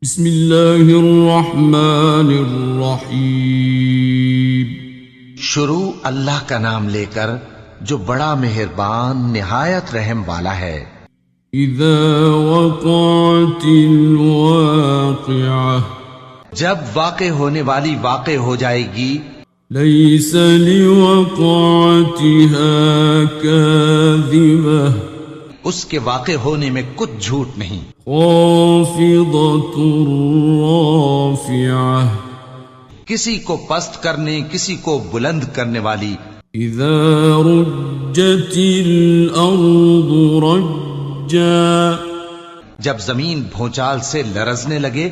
بسم اللہ الرحمن الرحیم۔ شروع اللہ کا نام لے کر جو بڑا مہربان نہایت رحم والا ہے۔ اذا وقعت الواقعہ، جب واقع ہونے والی واقع ہو جائے گی، لیس لوقعتها کاذبہ، اس کے واقع ہونے میں کچھ جھوٹ نہیں۔ خافضۃ رافعہ، کسی کو پست کرنے کسی کو بلند کرنے والی۔ اذا رجت الارض رجا، جب زمین بھونچال سے لرزنے لگے،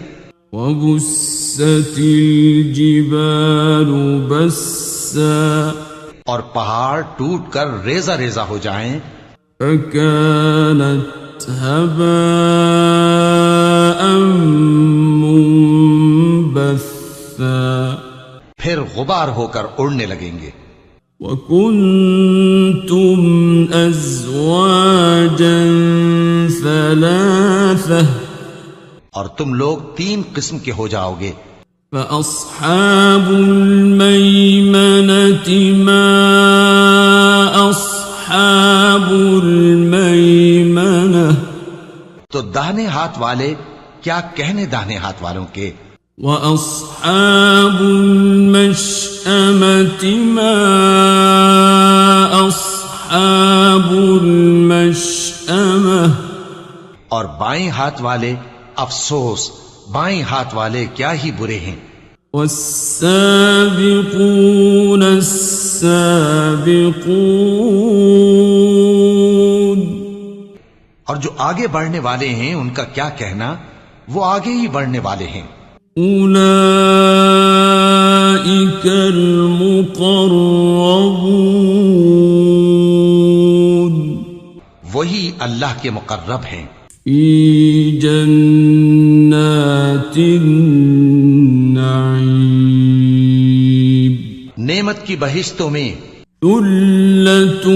وبست الجبال بسا، اور پہاڑ ٹوٹ کر ریزہ ریزہ ہو جائیں، فكانت هباء منبثا، پھر غبار ہو کر اڑنے لگیں گے۔ وكنتم أزواجا ثلاثة، اور تم لوگ 3 قسم کے ہو جاؤ گے۔ فأصحاب الميمنة ما أصحاب الميمنة، تو داہنے ہاتھ والے کیا کہنے داہنے ہاتھ والوں کے۔ وأصحاب المشأمة ما أصحاب المشأمة، اور بائیں ہاتھ والے افسوس، بائیں ہاتھ والے کیا ہی برے ہیں۔ والسابقون السابقون، اور جو آگے بڑھنے والے ہیں ان کا کیا کہنا، وہ آگے ہی بڑھنے والے ہیں۔ اولئک المقربون، وہی اللہ کے مقرب ہیں، فی جنات النعیم، نعمت کی بہشتوں میں۔ ثلۃ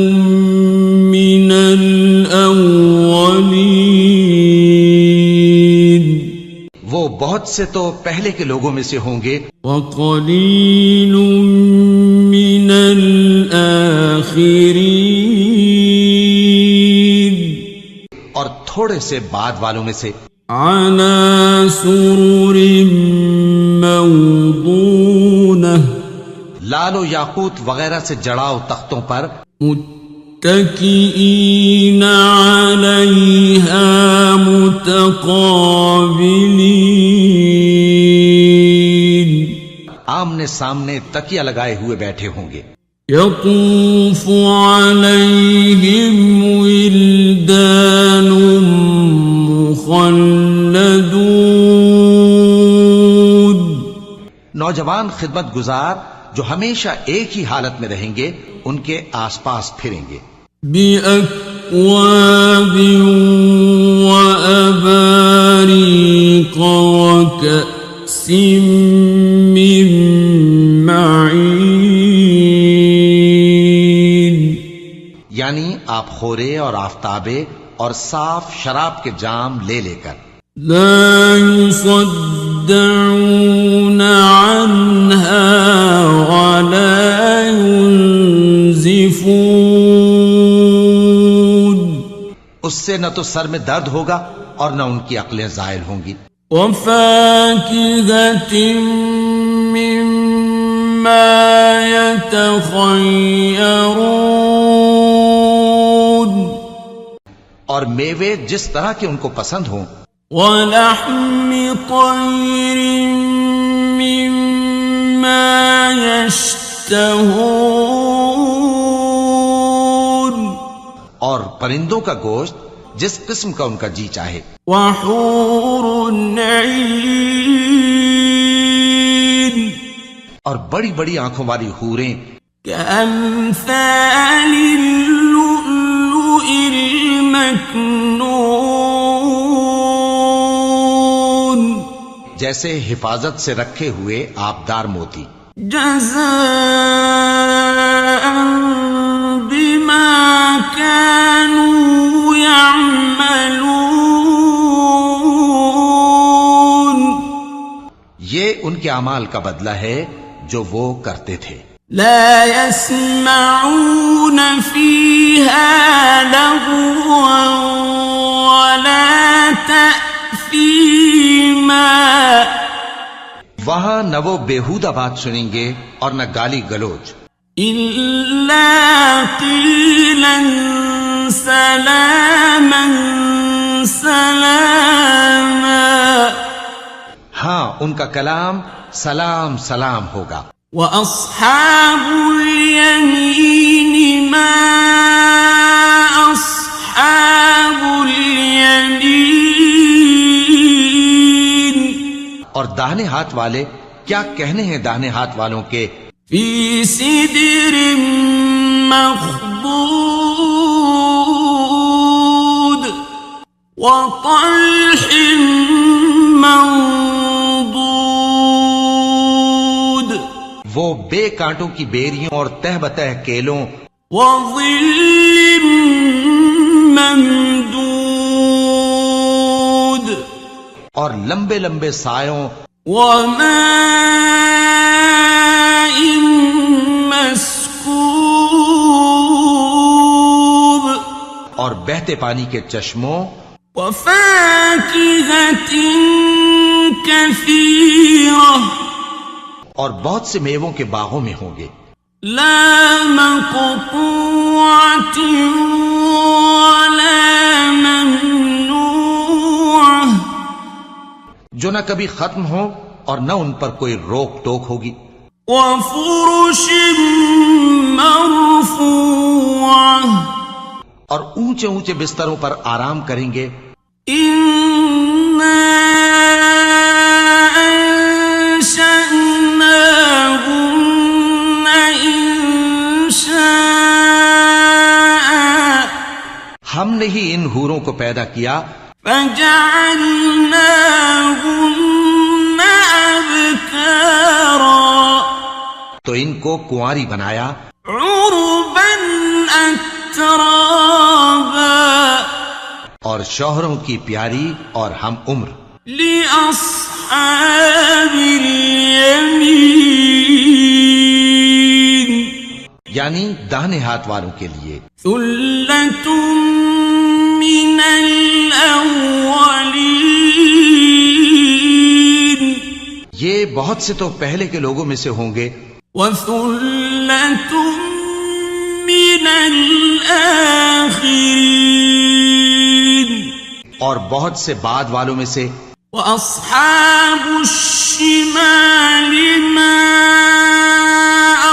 من الاولین، وہ بہت سے تو پہلے کے لوگوں میں سے ہوں گے، وقلیل من الآخرین، اور تھوڑے سے بعد والوں میں سے۔ علی سرر موضونہ، لال و یاقوت وغیرہ سے جڑاؤ تختوں پر، متکئین علیہا متقابلین، آمنے سامنے تکیہ لگائے ہوئے بیٹھے ہوں گے۔ یطوف علیہم ولدان مخلدون، نوجوان خدمت گزار جو ہمیشہ ایک ہی حالت میں رہیں گے ان کے آس پاس پھریں گے۔ بِأَكْوَابٍ وَأَبَارِيقَ وَكَأْسٍ مِّن مَّعِينٍ، یعنی آپ خورے اور آفتابے اور صاف شراب کے جام لے لے کر۔ لا يصدعون عنها ولا ينزفون، اس سے نہ تو سر میں درد ہوگا اور نہ ان کی عقلیں زائل ہوں گی۔ وفاكهة مما يتخيرون، اور میوے جس طرح کے ان کو پسند ہوں۔ ولحم طير مما يشتهون، اور پرندوں کا گوشت جس قسم کا ان کا جی چاہے۔ وحور عين، اور بڑی بڑی آنکھوں والی حوریں، كأمثال اللؤلؤ المكنون، جیسے حفاظت سے رکھے ہوئے آبدار موتی۔ جزاء بما كانوا يعملون، یہ ان کے اعمال کا بدلہ ہے جو وہ کرتے تھے. لا يسمعون فيها لغوا ولا تأثيما. وہاں نہ وہ بیہودہ بات سنیں گے اور نہ گالی گلوچ. إلا قيلا سلاما سلاما. ہاں ان کا کلام سلام سلام ہوگا. وأصحاب اليمين ما أصحاب اليمين. اور داہنے ہاتھ والے کیا کہنے ہیں داہنے ہاتھ والوں کے. في سدر مخضود وطلح منضود. وہ بے کانٹوں کی بیریوں اور تہ بتہ کیلوں وظل ممدود. اور لمبے لمبے سایوں وماء مسكوب. اور بہتے پانی کے چشموں وفاكهة كثيرة. اور بہت سے میووں کے باغوں میں ہوں گے. لا مقطوعة ولا ممنوعة. جو نہ کبھی ختم ہو اور نہ ان پر کوئی روک ٹوک ہوگی. وفرش مرفوعة. اور اونچے اونچے بستروں پر آرام کریں گے. إنا أنشأناهن إنشاء. ہم نے ہی ان حوروں کو پیدا کیا فجعلناهن أبكارا. تو ان کو کنواری بنایا عربا أترابا. اور شوہروں کی پیاری اور ہم عمر. لأصحاب اليمين. یعنی داہنے ہاتھ والوں کے لیے. ثلة من الأولين. یہ بہت سے تو پہلے کے لوگوں میں سے ہوں گے. وثلة من الآخرين. اور بہت سے بعد والوں میں سے. وأصحاب الشمال ما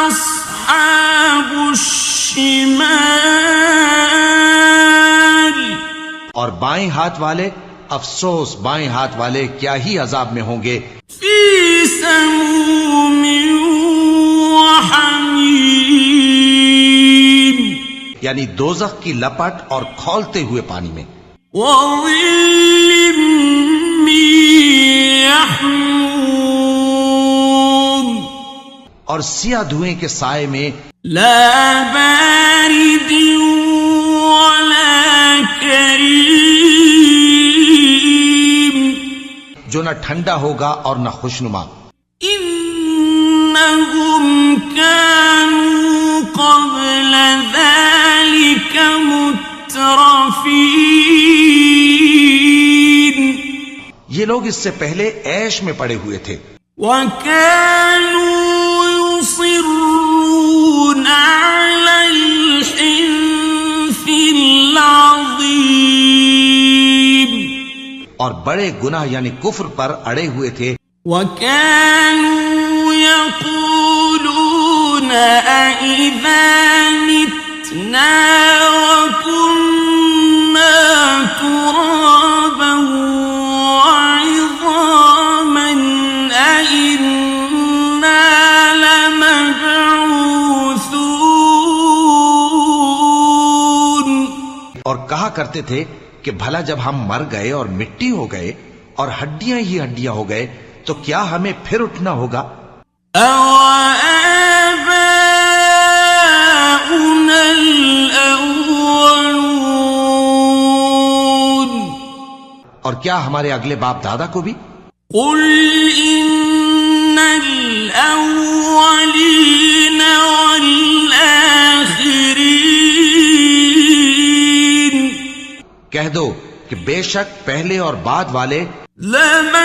أصحاب الشمال. اور بائیں ہاتھ والے افسوس بائیں ہاتھ والے کیا ہی عذاب میں ہوں گے. في سموم وحميم. یعنی دوزخ کی لپٹ اور کھولتے ہوئے پانی میں. وظل من يحموم. اور سیاہ دھوئیں کے سائے میں. لا بارد ولا كريم. جو نہ ٹھنڈا ہوگا اور نہ خوشنما. إنهم كانوا قبل ذلك مترفين. یہ لوگ اس سے پہلے عیش میں پڑے ہوئے تھے. وكانوا يصرون على الحنث العظيم. اور بڑے گناہ یعنی کفر پر اڑے ہوئے تھے. وكانوا يقولون أئذا متنا وكنا ترابا وعظاما أئنا لمبعوثون. اور کہا کرتے تھے کہ بھلا جب ہم مر گئے اور مٹی ہو گئے اور ہڈیاں ہی ہڈیاں ہو گئے تو کیا ہمیں پھر اٹھنا ہوگا. أَوَآبَاؤُنَا الْأَوَّلُونَ. اور کیا ہمارے اگلے باپ دادا کو بھی. قُلْ إِنَّ الأولين والآخرين کہہ دو کہ بے شک پہلے اور بعد والے لمجموعون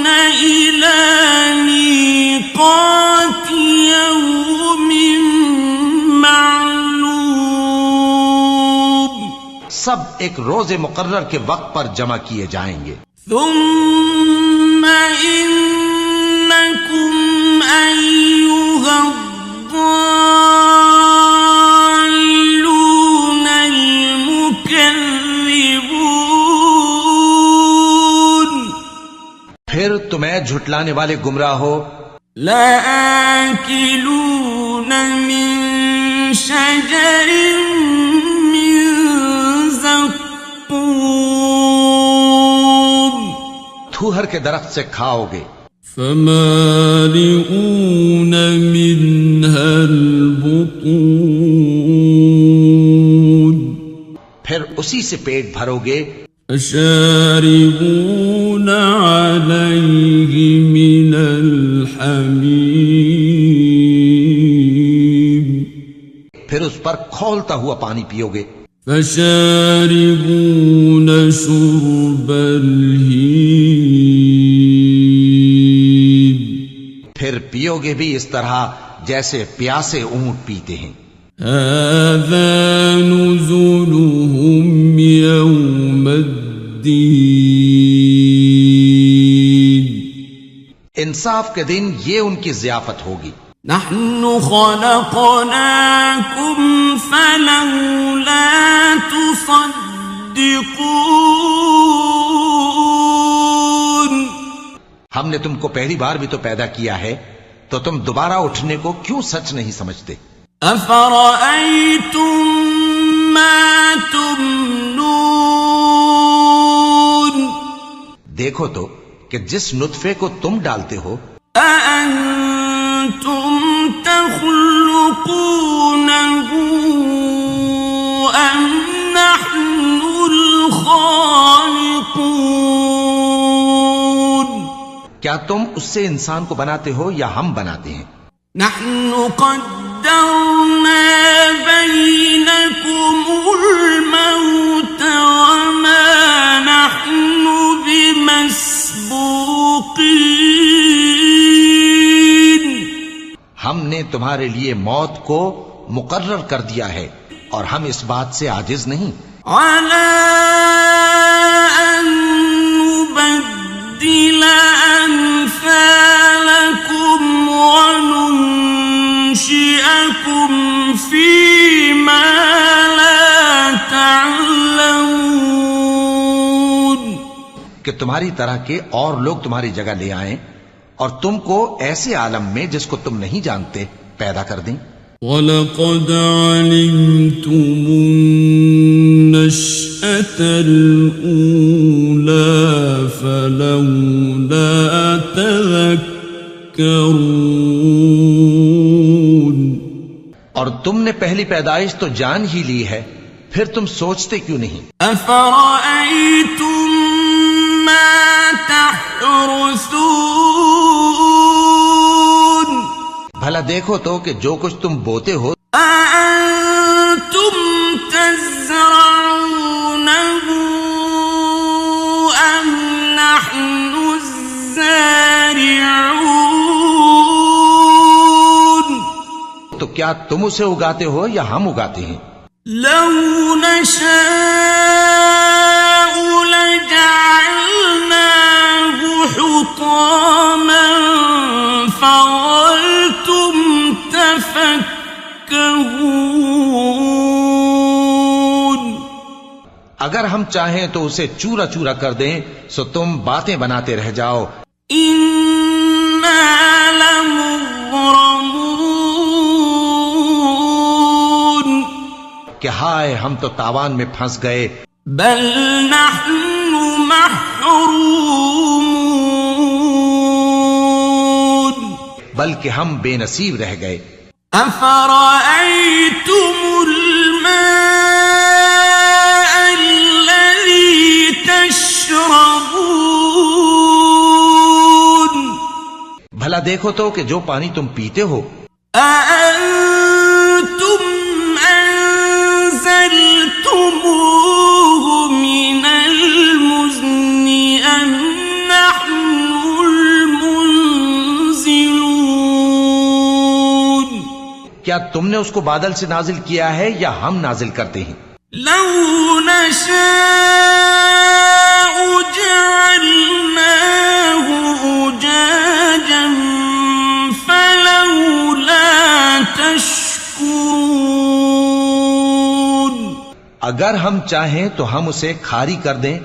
إلى ميقات يوم معلوم سب ایک روز مقرر کے وقت پر جمع کیے جائیں گے. ثم إنكم أيها الضالون المكذبون پھر تمہیں جھٹلانے والے گمراہ ہو. لآكلون من شجر من زقوم تھوہر کے درخت سے کھاؤ گے. فمالئون منها البطون پھر اسی سے پیٹ بھرو گے. فشاربون عليه من الحميم پھر اس پر کھولتا ہوا پانی پیو گے. فشاربون شرب الهيم پھر پیو گے بھی اس طرح جیسے پیاسے اونٹ پیتے ہیں. هذا نزلهم يوم الدين انصاف کے دن یہ ان کی ضیافت ہوگی. نحن خلقناكم فلولا تصدقون ہم نے تم کو پہلی بار بھی تو پیدا کیا ہے تو تم دوبارہ اٹھنے کو کیوں سچ نہیں سمجھتے. أفرأيتم ما تمنون دیکھو تو کہ جس نطفے کو تم ڈالتے ہو أأنتم تخلقونه أم نحن الخالقون کیا تم اس سے انسان کو بناتے ہو یا ہم بناتے ہیں. نحن قدرنا بينكم الموت وما نحن بمسبوقين ہم نے تمہارے لیے موت کو مقرر کر دیا ہے اور ہم اس بات سے عاجز نہیں. على أن نبدل أمثالكم وننشئكم فيما لا تعلمون کہ تمہاری طرح کے اور لوگ تمہاری جگہ لے آئیں اور تم کو ایسے عالم میں جس کو تم نہیں جانتے پیدا کر دیں. وَلَقَدْ عَلِمْتُمُ النَّشْأَةَ الْأُولَى فَلَوْلَا تَذَكَّرُونَ اور تم نے پہلی پیدائش تو جان ہی لی ہے پھر تم سوچتے کیوں نہیں. أَفَرَأَيْتُم مَّا تَحْرُثُونَ بھلا دیکھو تو کہ جو کچھ تم بوتے ہو أَأَنتُمْ تَزْرَعُونَهُ أَمْ نَحْنُ الزَّارِعُونَ تو کیا تم اسے اگاتے ہو یا ہم اگاتے ہیں. لَوْ نَشَاءُ لَجَعَلْنَاهُ حُطَامًا فَظَلْتُمْ تَفَكَّهُونَ اگر ہم چاہیں تو اسے چورا چورا کر دیں سو تم باتیں بناتے رہ جاؤ. إِنَّا لَمُغْرَمُونَ کہ ہائے ہم تو تاوان میں پھنس گئے. بل نحن محرومون بلکہ ہم بے نصیب رہ گئے. أفرأيتم الماء الذي تشربون بھلا دیکھو تو کہ جو پانی تم پیتے ہو أأنتم أنزلتموه من المزن أم نحن المنزلون کیا تم نے اس کو بادل سے نازل کیا ہے یا ہم نازل کرتے ہیں؟ لو نشاء جعلناه أجاجا فلولا تشكرون اگر ہم چاہیں تو ہم اسے کھاری کر دیں،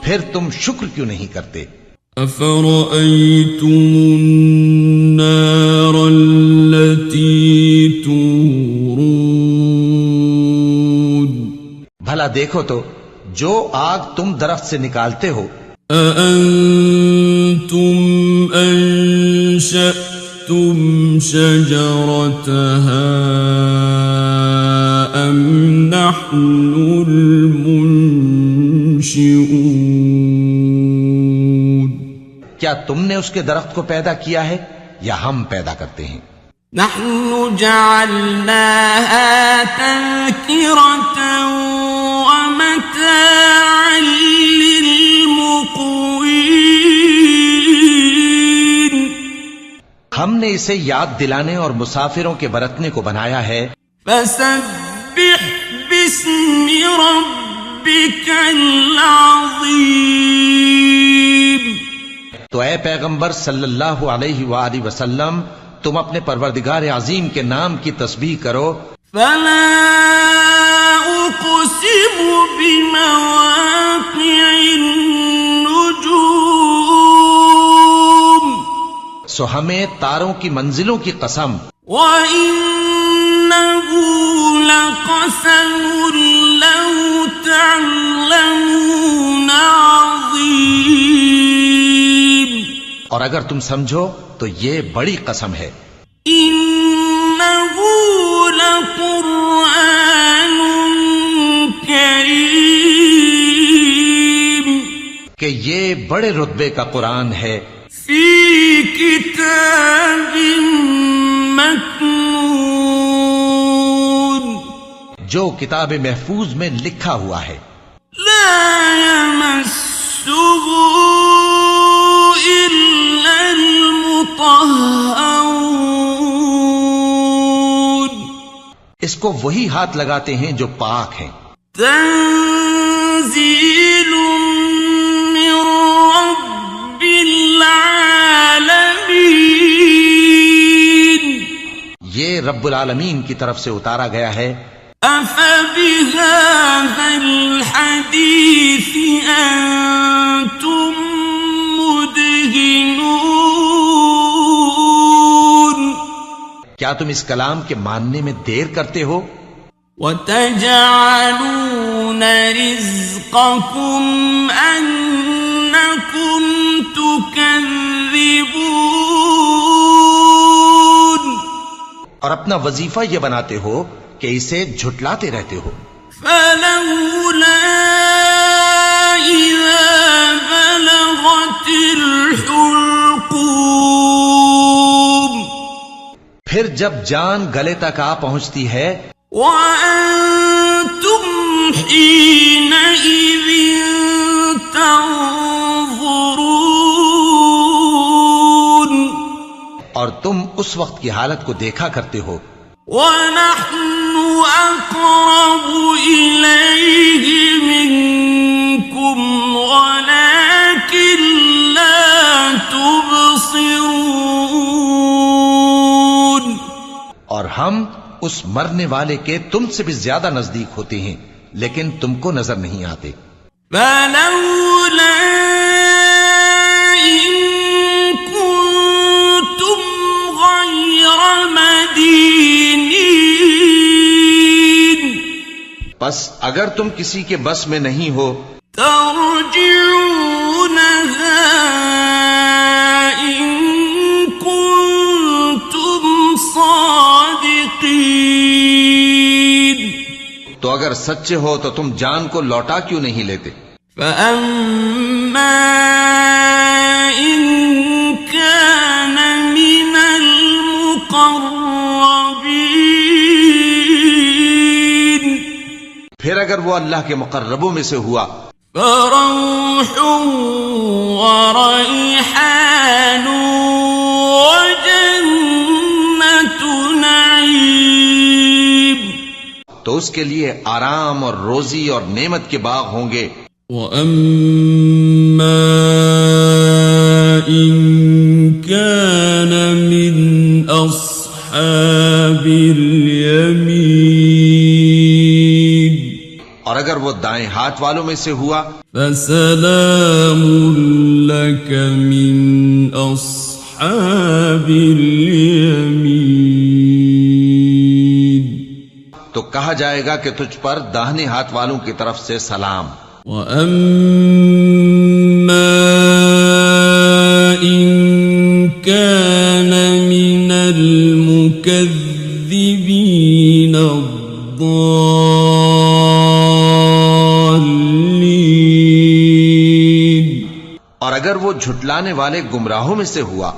پھر تم شکر کیوں نہیں کرتے؟ أفرأيتم النار التي تورون بھلا دیکھو تو جو آگ تم درخت سے نکالتے ہو أأنتم أنشأتم شجرتها أم نحن المنشئون کیا تم نے اس کے درخت کو پیدا کیا ہے یا ہم پیدا کرتے ہیں؟ نحن جعلناها تذكرة ومتاعا للمقوين ہم نے اسے یاد دلانے اور مسافروں کے برتنے کو بنایا ہے۔ فسبح باسم ربك العظيم تو اے پیغمبر صلی اللہ علیہ وآلہ وسلم تم اپنے پروردگار عظیم کے نام کی تسبیح کرو۔ فلا أقسم بمواقع النجوم سو ہمیں تاروں کی منزلوں کی قسم، وَإِنَّهُ لَقَسَمٌ لَوْ تَعْلَمُونَ عَظِيمٌ اور اگر تم سمجھو تو یہ بڑی قسم ہے۔ إِنَّهُ لَقُرْآنٌ كَرِيمٌ کہ یہ بڑے رتبے کا قرآن ہے، فِي كِتَابٍ مَّكْنُونٍ جو کتاب محفوظ میں لکھا ہوا ہے، لا يمسه إلا المطهرون اس کو وہی ہاتھ لگاتے ہیں جو پاک ہیں۔ تنزيل من رب العالمين یہ رب العالمین کی طرف سے اتارا گیا ہے۔ أفبهذا الحديث أنتم مدهنون کیا تم اس کلام کے ماننے میں دیر کرتے ہو؟ وتجعلون رزقكم أنكم تكذبون اور اپنا وظیفہ یہ بناتے ہو کہ اسے جھٹلاتے رہتے ہو۔ فلولا إذا بلغت الحلقوم پھر جب جان گلے تک آ پہنچتی ہے، وأنتم حينئذ تنظرون اور تم اس وقت کی حالت کو دیکھا کرتے ہو، ونحن أقرب إليه منكم ولكن لا تبصرون اور ہم اس مرنے والے کے تم سے بھی زیادہ نزدیک ہوتے ہیں لیکن تم کو نظر نہیں آتے۔ فلولا إن كنتم غير مدينين بس اگر تم کسی کے بس میں نہیں ہو ترجعونها إن كنتم صادقين تو اگر سچے ہو تو تم جان کو لوٹا کیوں نہیں لیتے؟ فأما إن كان من اگر وہ اللہ کے مقربوں میں سے ہوا فروح وريحان وجنة نعيم، تو اس کے لیے آرام اور روزی اور نعمت کے باغ ہوں گے. وَأَمَّا إِن كَانَ مِنْ أَصْحَابِ الْيَمِينِ، اور اگر وہ دائیں ہاتھ والوں میں سے ہوا فَسَلَامٌ لَكَ مِنْ أَصْحَابِ الْيَمِينِ، تو کہا جائے گا کہ تجھ پر داہنے ہاتھ والوں کی طرف سے سلام. وَأَمَّا إِن كَانَ مِنَ الْمُكَذِّبِينَ الضَّالِّينَ، اور اگر وہ جھٹلانے والے گمراہوں میں سے ہوا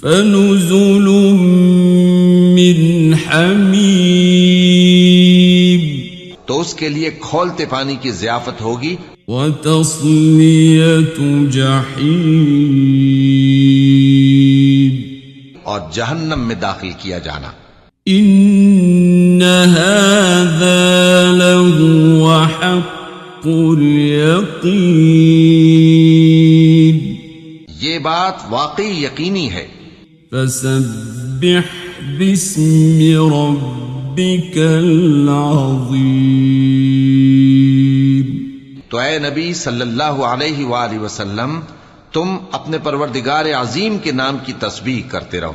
فَنُزُلٌ مِّنْ حَمِيمٍ، تو اس کے لیے کھولتے پانی کی ضیافت ہوگی. وَتَصْلِيَةُ جَحِيمٍ، اور جہنم میں داخل کیا جانا. إِنَّ هَذَا لَهُوَ حَقُّ الْيَقِينِ، یہ بات واقعی یقینی ہے. فَسَبِّحْ بِاسْمِ رَبِّكَ الْعَظِيمِ، تو اے نبی صلی اللہ علیہ وآلہ وسلم تم اپنے پروردگار عظیم کے نام کی تسبیح کرتے رہو.